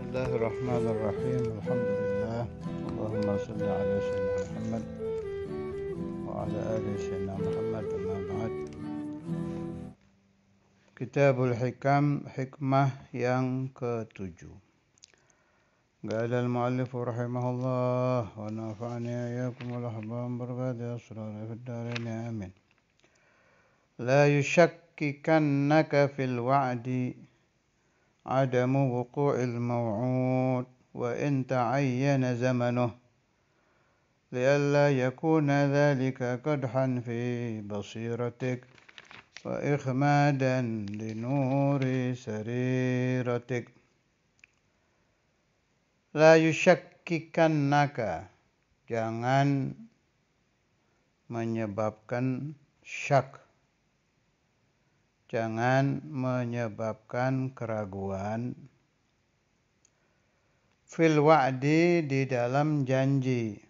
Bismillahirrahmanirrahim. Alhamdulillah. Allahumma salli ala sayyidina Muhammad wa ala ali sayyidina Muhammad, amma ba'd. Kitabul Hikam, hikmah yang ke-7. Qala al-muallif rahimahullah wa nafa'ani iyyakum wal ahbab barakatuh asrar fid darain amin. La yushakkikannaka fil wa'di عدم وقوع الموعود وإن تعين زمنه لئلا يكون ذلك قدحا في بصيرتك وإخمادا لنور سريرتك. لا يشككنك, jangan menyebabkan syak, jangan menyebabkan keraguan fil wa'di, di dalam janji.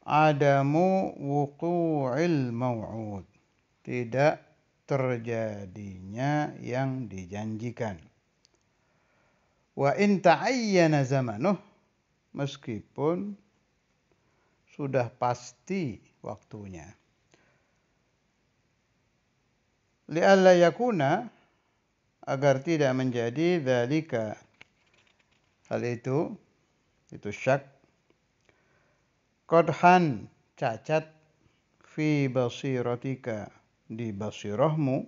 Adamu wuqu'il maw'ud, tidak terjadinya yang dijanjikan. Wa in ta'ayyana zamanuh, meskipun sudah pasti waktunya. Li'alla yakuna, agar tidak menjadi dzalika, hal itu syak, qadhan, cacat, fi basiratika, di basirahmu,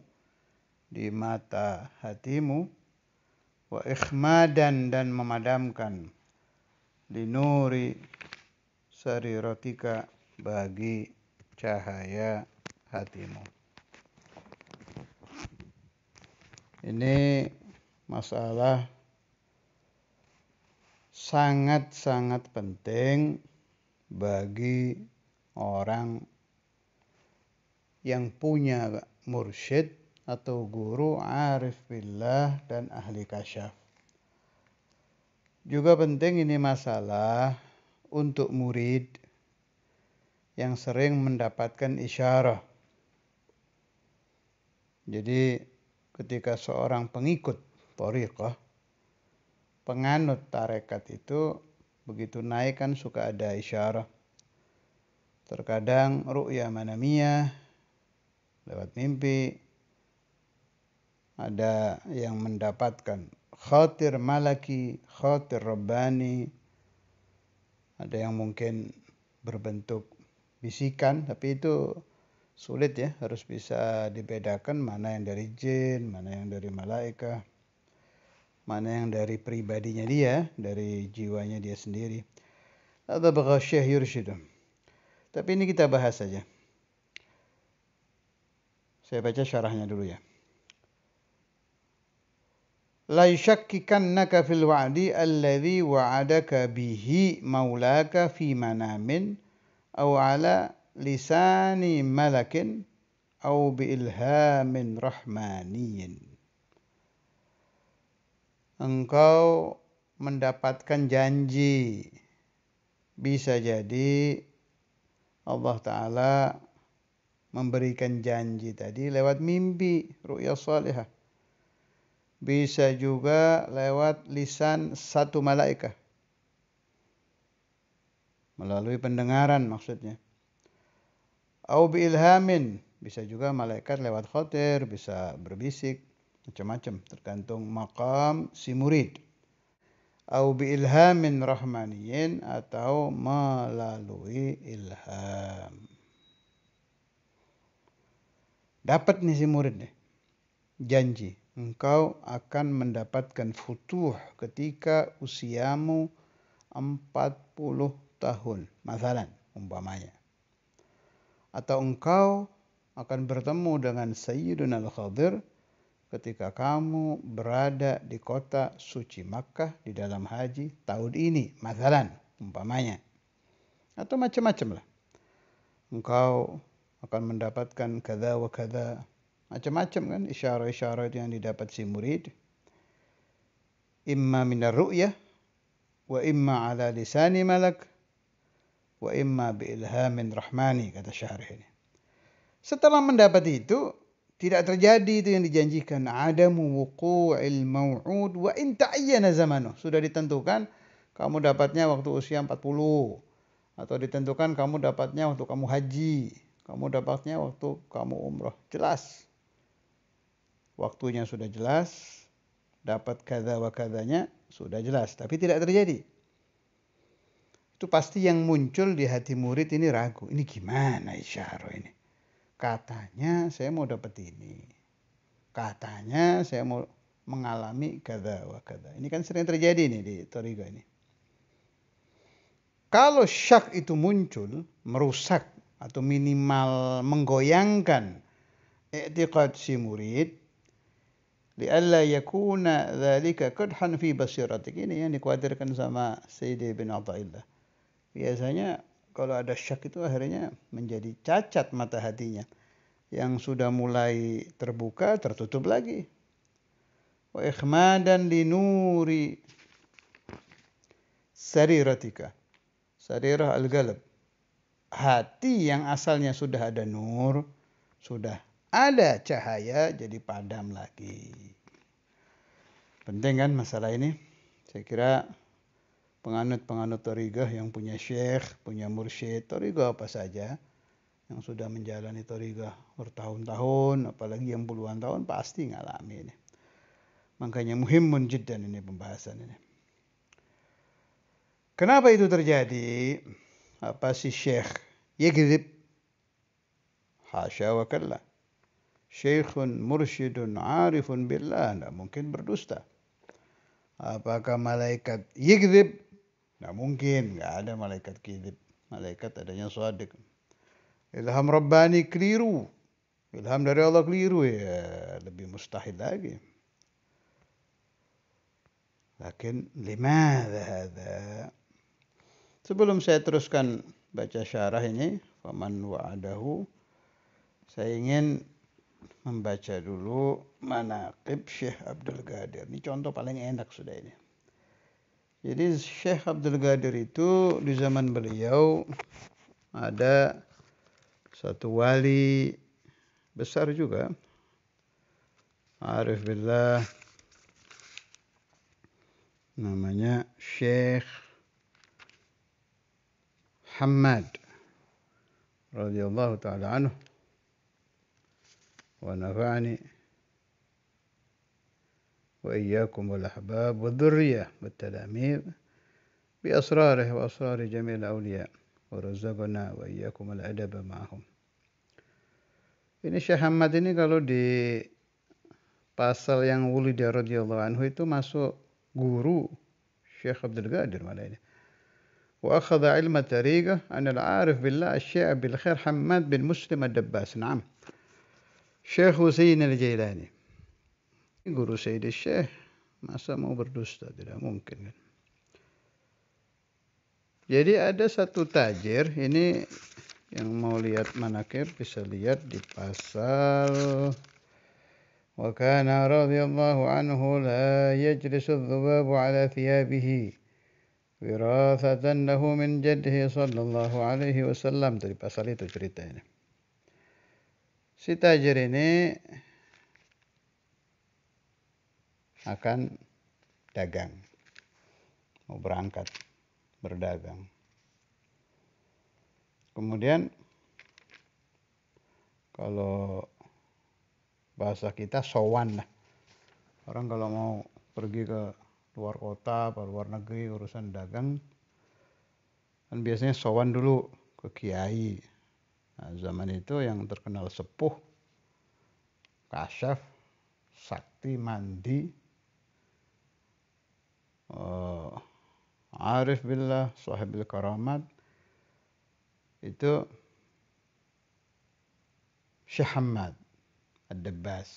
di mata hatimu, wa ikhmadan, dan memadamkan, linuri sariratika, bagi cahaya hatimu. Ini masalah sangat-sangat penting bagi orang yang punya mursyid atau guru arif billah dan ahli kasyaf. Juga penting ini masalah untuk murid yang sering mendapatkan isyarah. Jadi ketika seorang pengikut thariqah, penganut tarekat itu, begitu naik kan suka ada isyarah. Terkadang ru'ya manamiyah, lewat mimpi. Ada yang mendapatkan khatir malaki, khatir rabbani. Ada yang mungkin berbentuk bisikan, tapi itu sulit ya, harus bisa dibedakan mana yang dari jin, mana yang dari malaikat, mana yang dari pribadinya dia, dari jiwanya dia sendiri. Atau bagha syekh yurshidu. Tapi ini kita bahas saja. Saya baca syarahnya dulu ya. La yushakkikannaka fil wa'di alladhi wa'adaka bihi maulaka fi manamin aw ala lisani malakin au biilhamin rahmaniyin. Engkau mendapatkan janji, bisa jadi Allah Ta'ala memberikan janji tadi lewat mimpi, ru'ya salihah. Bisa juga lewat lisan satu malaikat, melalui pendengaran maksudnya. Au biilhamin, bisa juga malaikat lewat khotir, bisa berbisik, macam-macam, tergantung maqam si murid. Au biilhamin rahmaniyin, atau melalui ilham. Dapat nih si murid nih janji, engkau akan mendapatkan futuh ketika usiamu 40 tahun, masalan, umpamanya. Atau engkau akan bertemu dengan Sayyiduna Al-Khadir ketika kamu berada di kota suci Makkah di dalam haji tahun ini, masalan, umpamanya. Atau macam-macam lah. Engkau akan mendapatkan kada wa kada, macam-macam kan isyarah-isyarah yang didapat si murid. Imma minar ru'yah, wa imma ala lisani malak, wa imma bi ilhamin rahmani, kata syarih ini. Setelah mendapat itu, Tidak terjadi itu yang dijanjikan. Adamu wuqu'il mau'ud wa in ta'ayyana zamanuh. Sudah ditentukan kamu dapatnya waktu usia 40. Atau ditentukan kamu dapatnya waktu kamu haji. Kamu dapatnya waktu kamu umroh. Jelas. Waktunya sudah jelas. Dapat kada wa kadanya sudah jelas. Tapi tidak terjadi. Itu pasti yang muncul di hati murid ini ragu. Ini gimana isyarah ini? Katanya saya mau dapat ini. Katanya saya mau mengalami kada wa kada. Ini kan sering terjadi nih di thariqah ini. Kalau syak itu muncul, merusak atau minimal menggoyangkan i'tiqad si murid, li'alla yakuna dzalika qadhan fi basiratik. Ini yang dikhawatirkan sama Sayyidi bin Athaillah. Biasanya kalau ada syak itu akhirnya menjadi cacat mata hatinya. Yang sudah mulai terbuka, tertutup lagi. Wa ikhmadan li nuri sariratika. Sarirah al-qalb. Hati yang asalnya sudah ada nur, sudah ada cahaya, jadi padam lagi. Penting kan masalah ini? Saya kira penganut-penganut thariqah yang punya syekh, punya mursyid, thariqah apa saja, yang sudah menjalani thariqah bertahun-tahun, apalagi yang puluhan tahun, pasti ngalami ini. Makanya muhimun jiddan ini pembahasan ini. Kenapa itu terjadi? Apa si syekh yakdzib? Hasya wa kalla. Syekhun mursyidun arifun billah, tidak mungkin berdusta. Apakah malaikat yakdzib? Tidak mungkin, tidak ada malaikat kadzib. Malaikat adanya shadiq. Ilham Rabbani keliru. Ilham dari Allah keliru, ya lebih mustahil lagi. Lakin limadha hadha? Sebelum saya teruskan baca syarah ini, faman wa'adahu, saya ingin membaca dulu manaqib Syekh Abdul Qadir. Ini contoh paling enak sudah ini. Jadi Syekh Abdul Qadir itu di zaman beliau ada satu wali besar juga, arif billah, namanya Syekh Hammad radhiyallahu ta'ala anhu wa nafa'ani wa iyyakum wal ahbab wad dhurriyyah wat talamid bi asrarihi wa asrari jamil awliya wa razaqana wa iyyakum al adab ma'ahum. Ini Syekh Hammad ini kalau di pasal yang wulida radhiyallahu anhu itu masuk guru Syekh Abdul Qadir malah ini. Wa akhadha ilma tariqah an al-arif billah asy-syai' bil khair Hammad bin Muslim ad-Dabbas. Naam. Syekh Husain al-Jailani. Guru Sayyid Syekh, masa mau berdusta? Tidak mungkin kan. Jadi ada satu tajir ini. Yang mau lihat manakib bisa lihat di pasal wa kana radhiyallahu anhu la yajlisu adh-dhubabu ala thiyabihi wirathatan lahu min jaddihi sallallahu alaihi wasallam. Dari pasal itu ceritanya. Si tajir ini akan dagang, mau berangkat berdagang. Kemudian kalau bahasa kita sowan lah. Orang kalau mau pergi ke luar kota, ke luar negeri urusan dagang, kan biasanya sowan dulu ke kiai. Nah, zaman itu yang terkenal sepuh, kasyaf, sakti, mandi, arif billah, sahibil karamat, itu Syekh Hammad ad-Dabbas,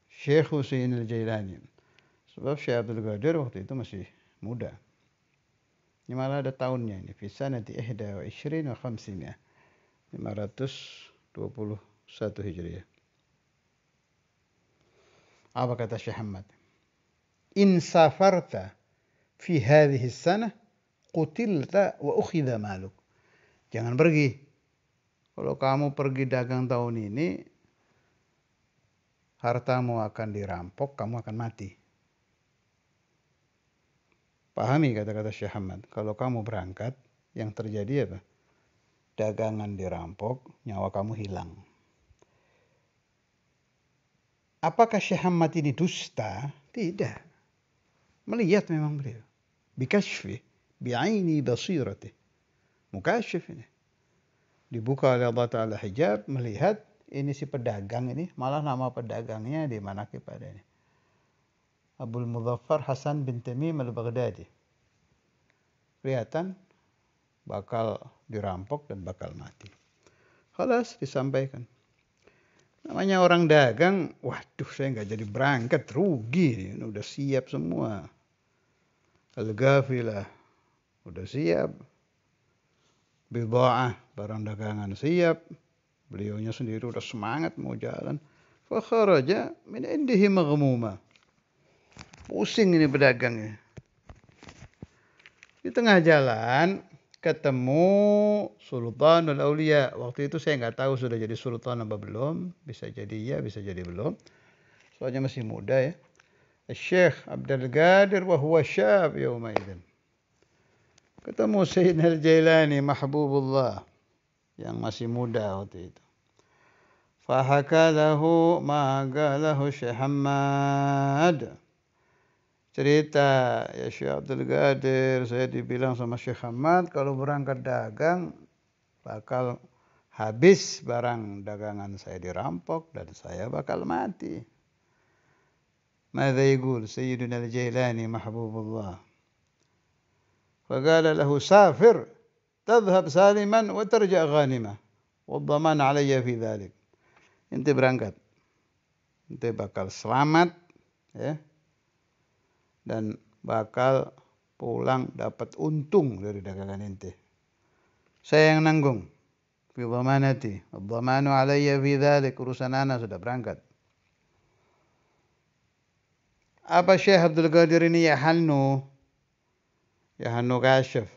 Syekh Husain al-Jailani. Sebab Syekh Abdul Qadir waktu itu masih muda. Ini malah ada tahunnya ini, fi sanati 21 wa 500, 521 Hijriah. Apa kata Syekh Hammad? In safarta fi hadhihi sanah qutilta wa ukhidha maluk. Jangan pergi Kalau kamu pergi dagang tahun ini, hartamu akan dirampok, kamu akan mati. Pahami kata-kata Syekh Ahmad. Kalau kamu berangkat, yang terjadi apa? Dagangan dirampok, nyawa kamu hilang. Apakah Syekh Ahmad ini dusta? Tidak. Melihat memang beliau. Bikashfi, bi'aini basirati. Mukashif ini. Dibuka oleh Allah Ta'ala hijab, melihat ini si pedagang ini, malah nama pedagangnya di manakib pada ini. Abul Muzaffar Hasan bin Tamim al-Baghdadi. Kelihatan bakal dirampok dan bakal mati. Khalas disampaikan. Namanya orang dagang, waduh saya nggak jadi berangkat, rugi. Ini udah siap semua. Al-Ghafilah, udah siap. Bida'ah, barang dagangan siap. Beliaunya sendiri udah semangat mau jalan. Fakharaja min indihi maghmuma. Pusing ini pedagangnya. Di tengah jalan ketemu Sultanul Aulia. Waktu itu saya nggak tahu sudah jadi sultan apa belum. Bisa jadi iya, bisa jadi belum. Soalnya masih muda ya. Syekh Abdul Qadir wa huwa syab yawma idzin. Ketemu Sayyidina Al-Jailani Mahbubullah yang masih muda waktu itu. Fahaka lahu ma qalahu Syekh Hamad. Cerita, ya Syekh Abdul Qadir, saya dibilang sama Syekh Hamad kalau berangkat dagang bakal habis barang dagangan saya dirampok dan saya bakal mati. Mada yaqul Sayyidina Al-Jailani Mahbubullah. Faqala lahu safir tadhhab saliman wa tarja' ghanimah wadhaman alayya fi dhalik. Ente berangkat. Ente bakal selamat ya. Dan bakal pulang dapat untung dari dagangan ente. Saya yang nanggung. Fi dhamanati. Ad-dhamanu alayya fi dhalik. Urusan ana sudah berangkat. Apa Syekh Abdul Qadir ini ya Hannu Kashif.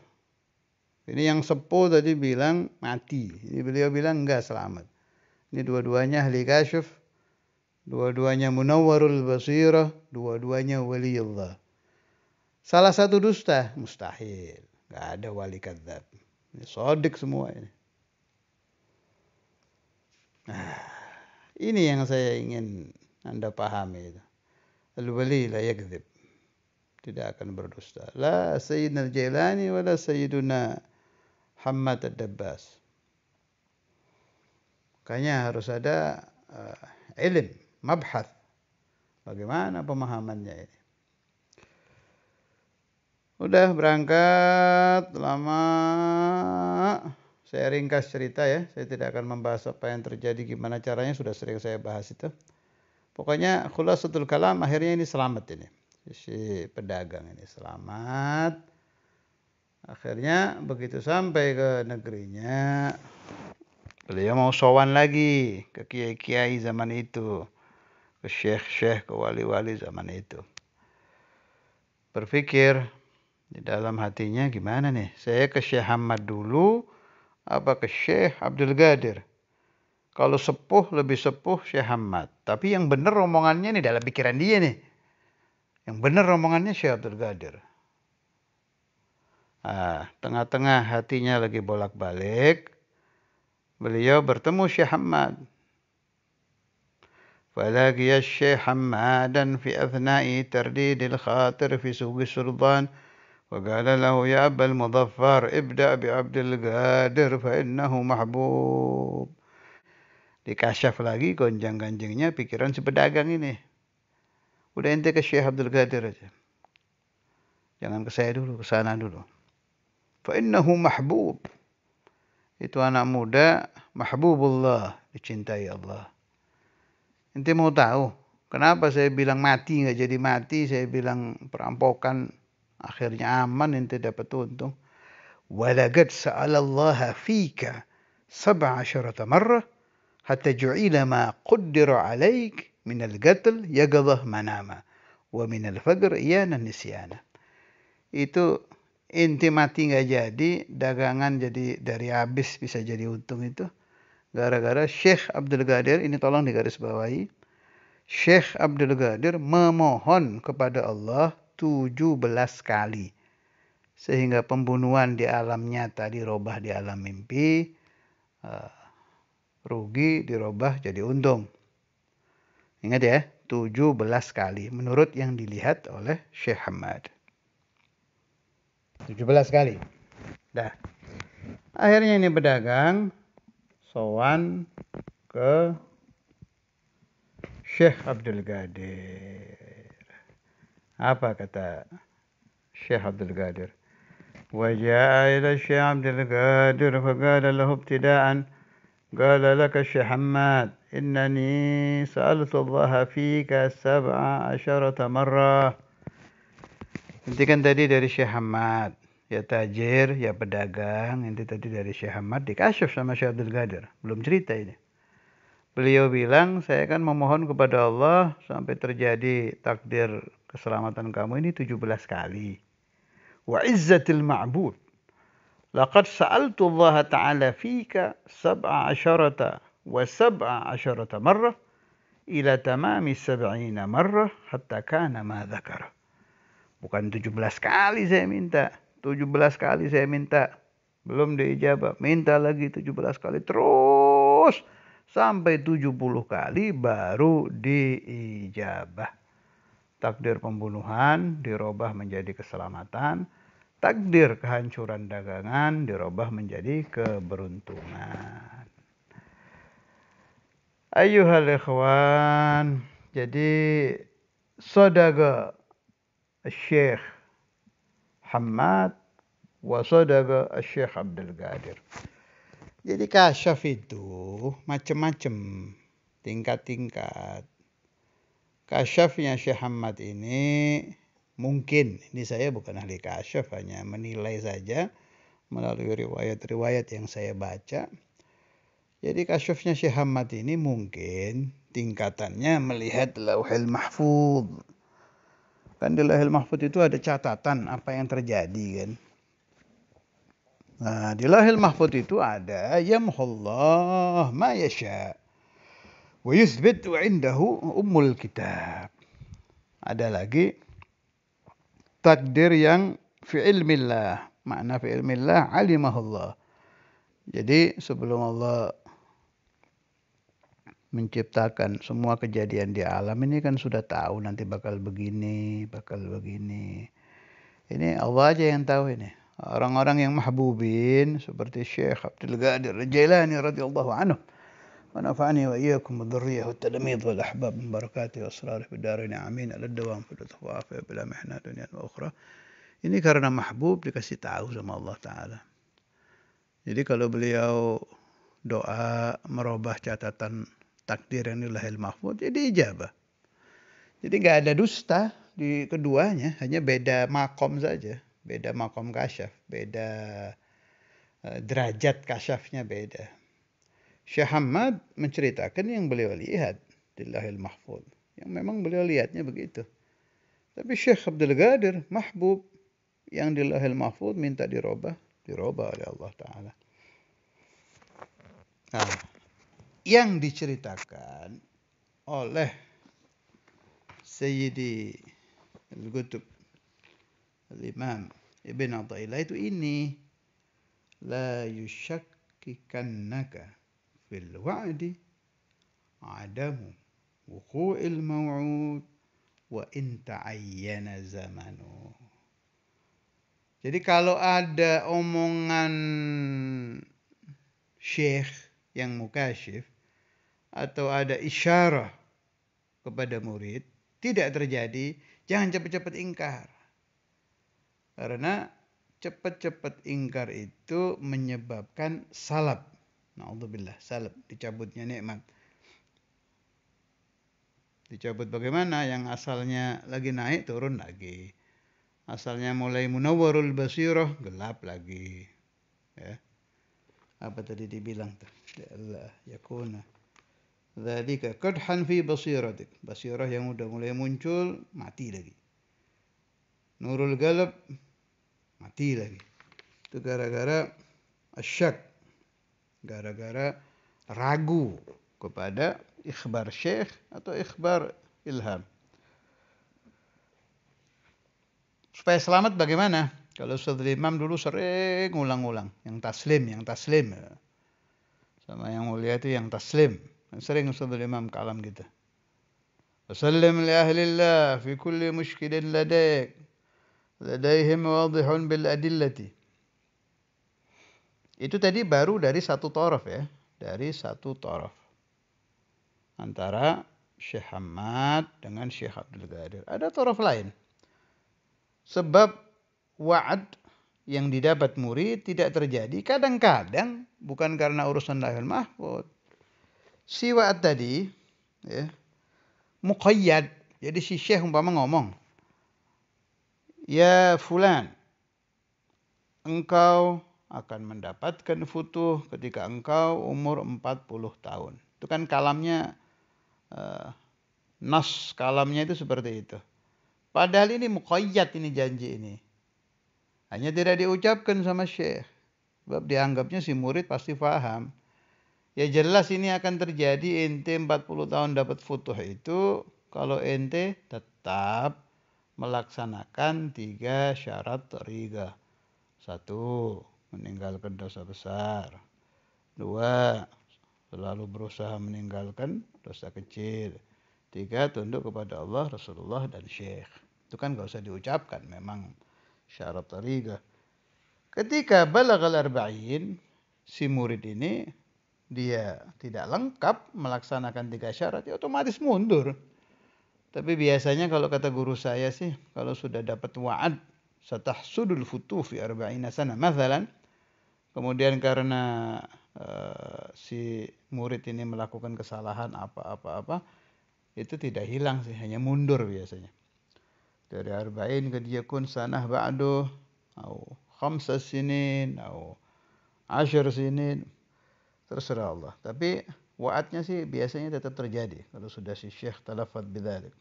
Ini yang sepuh tadi bilang mati. Ini beliau bilang enggak selamat. Ini dua-duanya ahli kasyf. Dua-duanya munawwarul basirah, dua-duanya waliullah. Salah satu dusta, mustahil. Enggak ada wali kadzab. Ini sodik semua ini. Nah, ini yang saya ingin Anda pahami itu. Al-wali la yakdzib. Tidak akan berdusta. La Sayyidina Al-Jailani wala Sayyiduna Hamad Ad-Dabbas. Makanya harus ada ilm, mabhath. Bagaimana pemahamannya ini. Udah berangkat lama. Saya ringkas cerita ya. Saya tidak akan membahas apa yang terjadi, gimana caranya. Sudah sering saya bahas itu. Pokoknya khulasatul kalam akhirnya ini selamat ini. Si pedagang ini selamat. Akhirnya begitu sampai ke negerinya, beliau mau sowan lagi ke kiai-kiai zaman itu, ke syekh-syekh, ke wali-wali zaman itu. Berpikir di dalam hatinya gimana nih, saya ke Syekh Hamad dulu apa ke Syekh Abdul Qadir? Kalau sepuh lebih sepuh Syekh Hamad, tapi yang benar omongannya nih dalam pikiran dia nih. Yang benar omongannya Syekh Abdul Qadir. Tengah-tengah hatinya lagi bolak-balik, beliau bertemu Syekh Hamad. Falaqiya Syekh Hamadan fi athna'i tardidil khatir fi suqi Sultan. وقال له يا أبا المظفر ابدأ بعبد القادر فإنه محبوب. Dikasyaf lagi gonjang-ganjingnya pikiran si pedagang ini. Udah ente ke Syekh Abdul Qadir aja. Jangan ke saya dulu, ke sana dulu. فإنه محبوب. Itu anak muda mahbubullah, dicintai Allah. Ente mau tahu kenapa saya bilang mati nggak jadi mati, saya bilang perampokan akhirnya aman, ente dapat untung. Walaqad sa'alallaha fika 17 marrah hatta ju'ila ma qaddara 'alaik min al-qatl yaqadhah manama wa min al-faqr iyana nisyana. Itu inti mati nggak jadi, dagangan jadi dari habis bisa jadi untung itu Gara-gara Syekh Abdul Qadir, ini tolong digarisbawahi, Syekh Abdul Qadir memohon kepada Allah 17 kali. Sehingga pembunuhan di alam nyata dirubah di alam mimpi, rugi dirubah jadi untung. Ingat ya, 17 kali menurut yang dilihat oleh Syekh Hamad. 17 kali. Dah. Akhirnya ini pedagang sowan ke Syekh Abdul Qadir. Apa kata Syekh Abdul Qadir? وجاء إلى الشيخ عبد القادر فقال له ابتداء قال لك الشيخ حماد إنني سألت الله فيك 17 مرة. Hentikan tadi dari Syekh Hamad, ya tajir, ya pedagang. Ini tadi dari Syekh Hamad dikasyaf sama Syekh Abdul Qadir. Belum cerita ini. Beliau bilang, saya kan memohon kepada Allah sampai terjadi takdir keselamatan kamu ini 17 kali. Wa izzatil ma'bud. Laqad sa'altu Allah Ta'ala fika 17 wa 17 marrah ila tamami 70 marrah hatta kana ma dzakara. Bukan 17 kali saya minta. 17 kali saya minta. Belum diijabah. Minta lagi 17 kali. Terus. Sampai 70 kali baru diijabah. Takdir pembunuhan dirubah menjadi keselamatan. Takdir kehancuran dagangan dirubah menjadi keberuntungan. Ayyuhal ikhwan. Jadi sadaqa Syekh Hamad wa sadaqa Syekh Abdul Qadir. Jadi kasyaf itu macam-macam, tingkat-tingkat. Kasyafnya Syekh Hamad ini mungkin, ini saya bukan ahli kasyaf, hanya menilai saja melalui riwayat-riwayat yang saya baca. Jadi kasyafnya Syekh Hamad ini mungkin tingkatannya melihat Lauhul Mahfuz. Kan di Lauhul Mahfuz itu ada catatan apa yang terjadi kan. Nah, di Lauhul Mahfuz itu ada yamhullah ma yasha wa yuthbitu indahu ummul kitab. Ada lagi takdir yang fi ilmillah. Makna fi ilmillah alimahullah. Jadi sebelum Allah menciptakan semua kejadian di alam ini kan sudah tahu nanti bakal begini, bakal begini. Ini Allah aja yang tahu ini. Orang-orang yang mahbubin seperti Syekh Abdul Qadir Al-Jailani radhiyallahu anhu. Wa nafa'ani wa iyyakum bidhurriyyah wat talamid wal ahbab min barakatihi wa asrarih fid darain amin. Al-dawam fil tawafil bila mihna dunya wa ukhra. Ini karena mahbub dikasih tahu sama Allah Ta'ala. Jadi kalau beliau doa merubah catatan takdir yang di Lauhul Mahfuz, jadi ijabah. Jadi nggak ada dusta di keduanya, hanya beda makom saja, beda makom kasyaf, beda derajat kasyafnya beda. Syekh Hamad menceritakan yang beliau lihat di Lauhul Mahfuz, yang memang beliau lihatnya begitu. Tapi Syekh Abdul Qadir mahbub yang di Lauhul Mahfuz minta dirubah oleh Allah Ta'ala. Nah, yang diceritakan oleh Sayyidi Al-Qutb Al-Imam Ibn Athaillah itu ini, la yushakkikannaka fil wa'di adamu wuqu'il maw'ud wa in ta'ayyana zamanu. Jadi kalau ada omongan syekh yang mukasyif atau ada isyarah kepada murid tidak terjadi, jangan cepat-cepat ingkar. Karena cepat-cepat ingkar itu menyebabkan salab. Na'udzubillah, salab, dicabutnya nikmat. Dicabut bagaimana? Yang asalnya lagi naik turun lagi. Asalnya mulai munawwarul basirah gelap lagi. Ya. Apa tadi dibilang tuh? Allah yakuna dzalika qadhan fi basiratik. Basirah yang udah mulai muncul mati lagi. Nurul galab mati lagi. Itu gara-gara asyak. Gara-gara ragu kepada ikhbar syekh atau ikhbar ilham. Supaya selamat bagaimana? Kalau Ustaz Imam dulu sering ngulang-ulang yang taslim. Sama yang mulia itu yang taslim. Sering Ustaz Imam kalam gitu. Wasallim li ahlillah fi kulli mushkilin ladaihim wadihun bil adillati. Itu tadi baru dari satu taraf ya. Dari satu taraf. Antara Syekh Hamad dengan Syekh Abdul Qadir. Ada taraf lain. Sebab wa'ad yang didapat murid tidak terjadi. Kadang-kadang bukan karena urusan lahul mahfud. Si wa'ad tadi ya, muqayyad. Jadi si Syekh umpama ngomong, ya fulan, engkau akan mendapatkan futuh ketika engkau umur 40 tahun. Itu kan kalamnya, nas kalamnya itu seperti itu. Padahal ini muqayyad, ini janji ini. Hanya tidak diucapkan sama Syekh. Sebab dianggapnya si murid pasti paham. Ya jelas ini akan terjadi, ente 40 tahun dapat futuh itu kalau ente tetap melaksanakan 3 syarat tariqah. 1, meninggalkan dosa besar. 2, selalu berusaha meninggalkan dosa kecil. 3, tunduk kepada Allah, Rasulullah, dan Syekh. Itu kan gak usah diucapkan, memang syarat tariqah. Ketika balaghal arba'in, si murid ini dia tidak lengkap melaksanakan 3 syarat, ya otomatis mundur. Tapi biasanya kalau kata guru saya sih, kalau sudah dapat wa'ad, satahsudul futuh fi arba'ina sana, mathalan, kemudian karena si murid ini melakukan kesalahan apa-apa, itu tidak hilang sih, hanya mundur biasanya. Dari arba'in kad yakun sanah ba'du, atau 5 sinin, atau 10 sinin, terserah Allah. Tapi wa'adnya sih biasanya tetap terjadi kalau sudah si Syekh talafat bidzalik.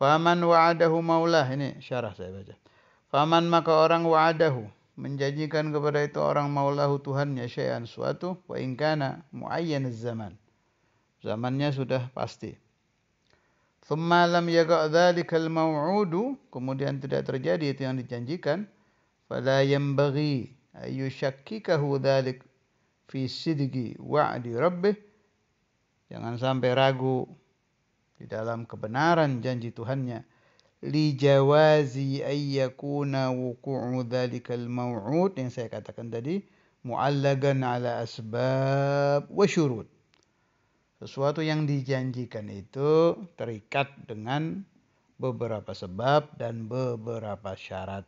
Faman wa'adahu maulah, ini syarah saya baca. Faman, maka orang wa'adahu, menjanjikan kepada itu orang maulahu Tuhannya, syai'an suatu, wa in kana muayyan zaman. Zamannya sudah pasti. Thumma lam yaqa' dzalikal maw'udu, kemudian tidak terjadi itu yang dijanjikan, fala yanbaghi ayyushakkikahu dzalik fi sidqi wa'di rabbih, jangan sampai ragu di dalam kebenaran janji Tuhannya, li jawazi ayyakuna wuqu'u dzalikal maw'ud, yang saya katakan tadi, mu'allagan ala asbab wa syurut. Sesuatu yang dijanjikan itu terikat dengan beberapa sebab dan beberapa syarat.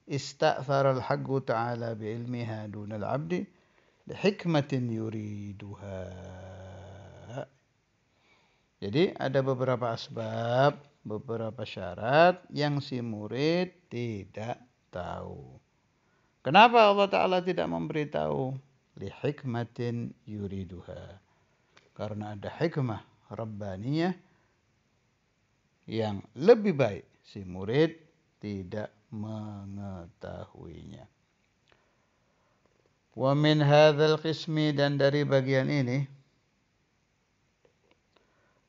Ista'tharal haqqu ta'ala bi'ilmiha dunal abdi lihikmatin yuriduha. Jadi ada beberapa asbab, beberapa syarat yang si murid tidak tahu. Kenapa Allah Ta'ala tidak memberitahu? Lihikmatin yuriduha. Karena ada hikmah rabbaniyah yang lebih baik si murid tidak mengetahuinya. Wa min hadzal qismi, dan dari bagian ini,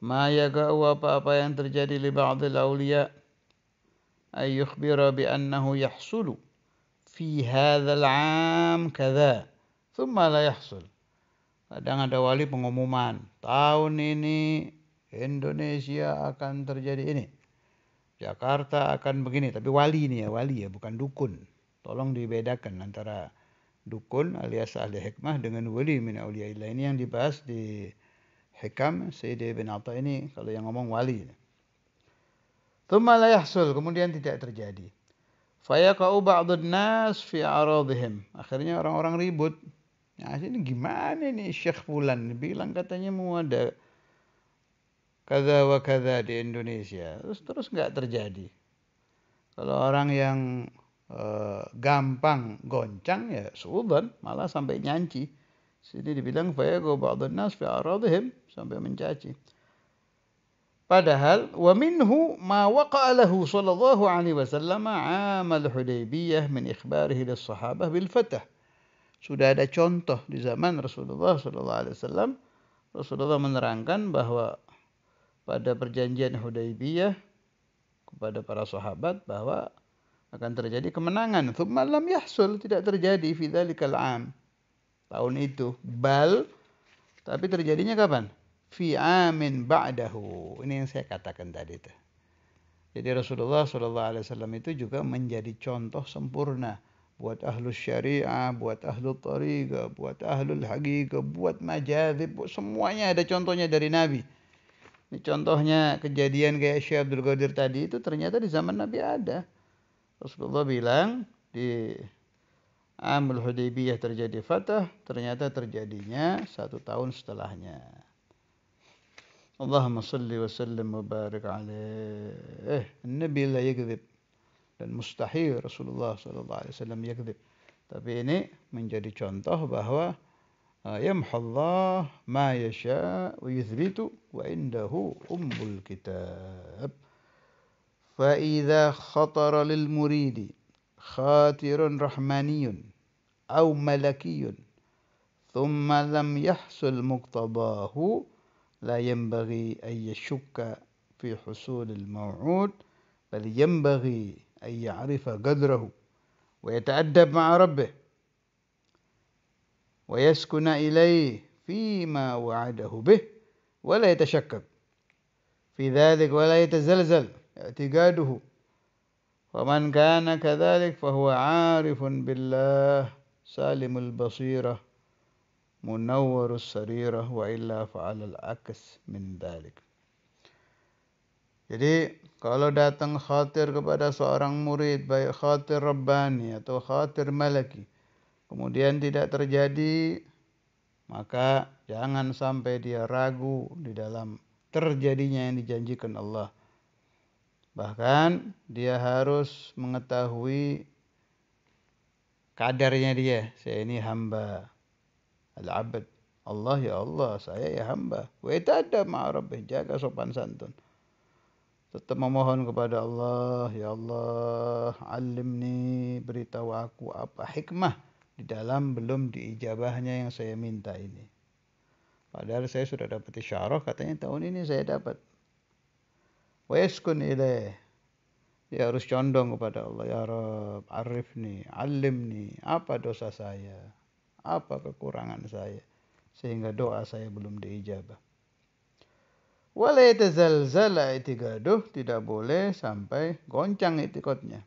ma yaqa'u, apa-apa yang terjadi li ba'dil awliya, ay yukhbira bi annahu yahsulu fi hadzal 'am kadza thumma la yahsul. Kadang ada wali pengumuman, tahun ini Indonesia akan terjadi ini, Jakarta akan begini. Tapi wali ini ya, wali ya, bukan dukun. Tolong dibedakan antara dukun alias ahli hikmah dengan wali min auliyaillah. Ini yang dibahas di Hikam Sayyid Ibn Atta ini, kalau yang ngomong wali. Tsumma la yahsul, kemudian tidak terjadi. Fayaqa'u ba'dun nas fi aradihim. Akhirnya orang-orang ribut. Nah, ini gimana nih Syekh Fulan bilang katanya mau ada kada wa kada di Indonesia, terus nggak terjadi. Kalau orang yang gampang goncang ya suudzon, malah sampai nyanci. Sini dibilang fayaqa'u ba'dun nas fi aradihim, sampai mencaci. Padahal wa minhu ma waqa'a lahu sallallahu alaihi wasallam 'amal Hudaybiyah min ikhbarihi lis-sahabah bil fath. Sudah ada contoh di zaman Rasulullah SAW. Rasulullah menerangkan bahwa pada perjanjian Hudaybiyah kepada para sahabat bahwa akan terjadi kemenangan. Tsumma lam yahsul, tidak terjadi fi dzalikal am. Tahun itu. Bal, tapi terjadinya kapan? Fi amin ba'dahu. Ini yang saya katakan tadi itu. Jadi Rasulullah SAW itu juga menjadi contoh sempurna buat ahlus syariah, buat ahlul tariqah, buat ahlul haqiqah, buat majadzib, semuanya ada contohnya dari Nabi. Ini contohnya kejadian kayak Syekh Abdul Qadir tadi itu ternyata di zaman Nabi ada. Rasulullah bilang di Amul Hudaybiyah terjadi fatah, ternyata terjadinya 1 tahun setelahnya. Allahumma salli wa sallim wa barik alaih. Nabi la yakdzib. Dan mustahil Rasulullah SAW yakdzib. Tapi ini menjadi contoh bahwa yamhallah ma yasha wa yuthbitu wa indahu ummul kitab. Fa idza khatara lil muridi khatirun rahmaniyun aw malakiyun thumma lam yahsul muqtadahu لا ينبغي أن يشك في حصول الموعود بل ينبغي أن يعرف قدره ويتأدب مع ربه ويسكن إليه فيما وعده به ولا يتشكك في ذلك ولا يتزلزل اعتقاده ومن كان كذلك فهو عارف بالله سالم البصيرة munawwarus sarirah wa illa fa'alal aks min dalik. Jadi kalau datang khatir kepada seorang murid, baik khatir rabbani atau khatir malaki, kemudian tidak terjadi, maka jangan sampai dia ragu di dalam terjadinya yang dijanjikan Allah. Bahkan dia harus mengetahui kadarnya dia. Saya ini hamba. Al-abad. Allah ya Allah, saya ya hamba. Wa ta'addab ma'a rabbih, jaga sopan santun. Tetap memohon kepada Allah, ya Allah, alimni, beritahu aku apa hikmah di dalam belum diijabahnya yang saya minta ini. Padahal saya sudah dapat isyarah, katanya tahun ini saya dapat. Wa yaskun ilaih. Dia harus condong kepada Allah, ya Rabb, arifni, alimni, apa dosa saya? Apa kekurangan saya sehingga doa saya belum diijabah. Wala yatazalzala i'tiqaduh, tidak boleh sampai goncang i'tiqadnya.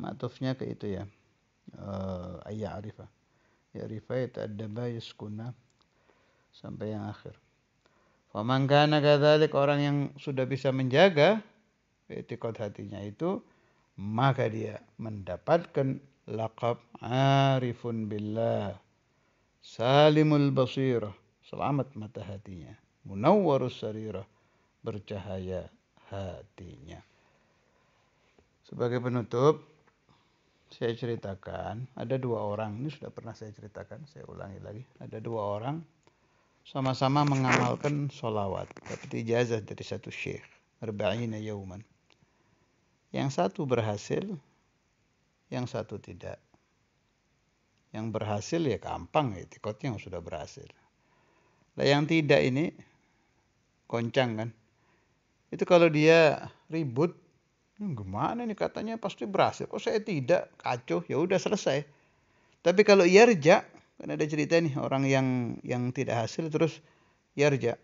Matufnya ke itu ya. Ayya arifah. Ya arifah yata'addaba yaskuna sampai yang akhir. Faman kana kadzalik, orang yang sudah bisa menjaga i'tiqad hatinya itu, maka dia mendapatkan laqab arifun billah, salimul basirah, selamat mata hatinya, munawwarus sarirah, bercahaya hatinya. Sebagai penutup, saya ceritakan ada 2 orang, ini sudah pernah saya ceritakan, saya ulangi lagi. Ada 2 orang sama-sama mengamalkan sholawat, dapat ijazah dari satu syekh, 40 yauman. Yang satu berhasil, yang satu tidak. Yang berhasil ya gampang, i'tiqadnya yang sudah berhasil. Nah yang tidak ini goncang kan. Itu kalau dia ribut, gimana nih katanya pasti berhasil, kok saya tidak, kacau, ya udah selesai. Tapi kalau yarja, kan ada cerita nih orang yang tidak hasil terus yarja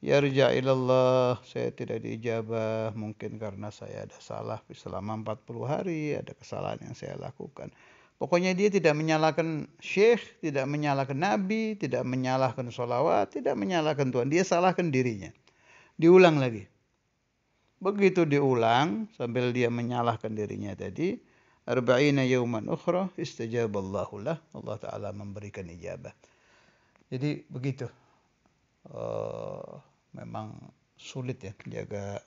ilallah, saya tidak diijabah mungkin karena saya ada salah selama 40 hari, ada kesalahan yang saya lakukan. Pokoknya dia tidak menyalahkan syekh, tidak menyalahkan nabi, tidak menyalahkan sholawat, tidak menyalahkan Tuhan, dia salahkan dirinya. Diulang lagi. Begitu diulang sambil dia menyalahkan dirinya tadi, 40 yauman ukhra istajaballahu lah, Allah Ta'ala memberikan ijabah. Jadi begitu. Memang sulit ya jaga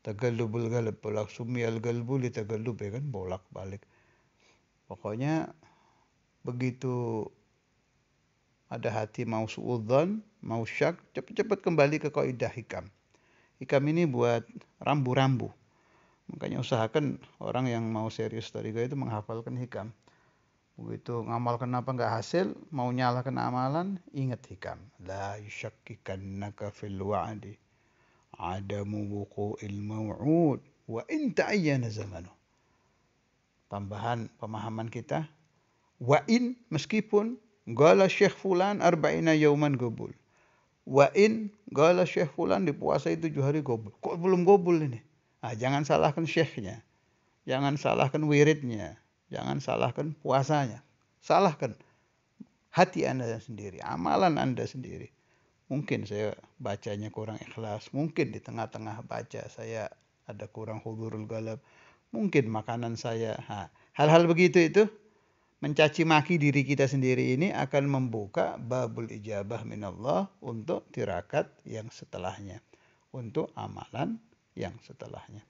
tagallubul galab, bolak sumiyal galbu li tagallub, ya kan, bolak balik. Pokoknya begitu ada hati mau suudzon, mau syak, cepat-cepat kembali ke kaidah hikam. Hikam ini buat rambu-rambu. Makanya usahakan orang yang mau serius tariqah itu menghafalkan hikam. Begitu ngamalkan apa nggak hasil, mau nyalakan amalan, ingat hikam. La yushakkikannaka fil wa'di adamu wuqu'il maw'ud wa in ta'ayyana zamanu. Tambahan pemahaman kita, wa in meskipun qala Syekh fulan arba'ina yauman gobul. Wa in qala Syekh fulan dipuasai 7 hari gobul. Kok belum gobul ini? Jangan salahkan syekhnya. Jangan salahkan wiridnya. Jangan salahkan puasanya. Salahkan hati Anda sendiri, amalan Anda sendiri. Mungkin saya bacanya kurang ikhlas, mungkin di tengah-tengah baca saya ada kurang hudurul qalb, mungkin makanan saya. Hal-hal begitu itu mencaci maki diri kita sendiri ini akan membuka babul ijabah minallah untuk tirakat yang setelahnya, untuk amalan yang setelahnya.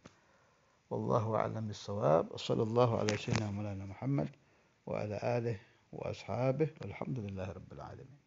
Wallahu a'lam bissawab. Wassallallahu ala sayyidina Muhammad wa ala alihi wa ashabihi walhamdulillahi rabbil alamin.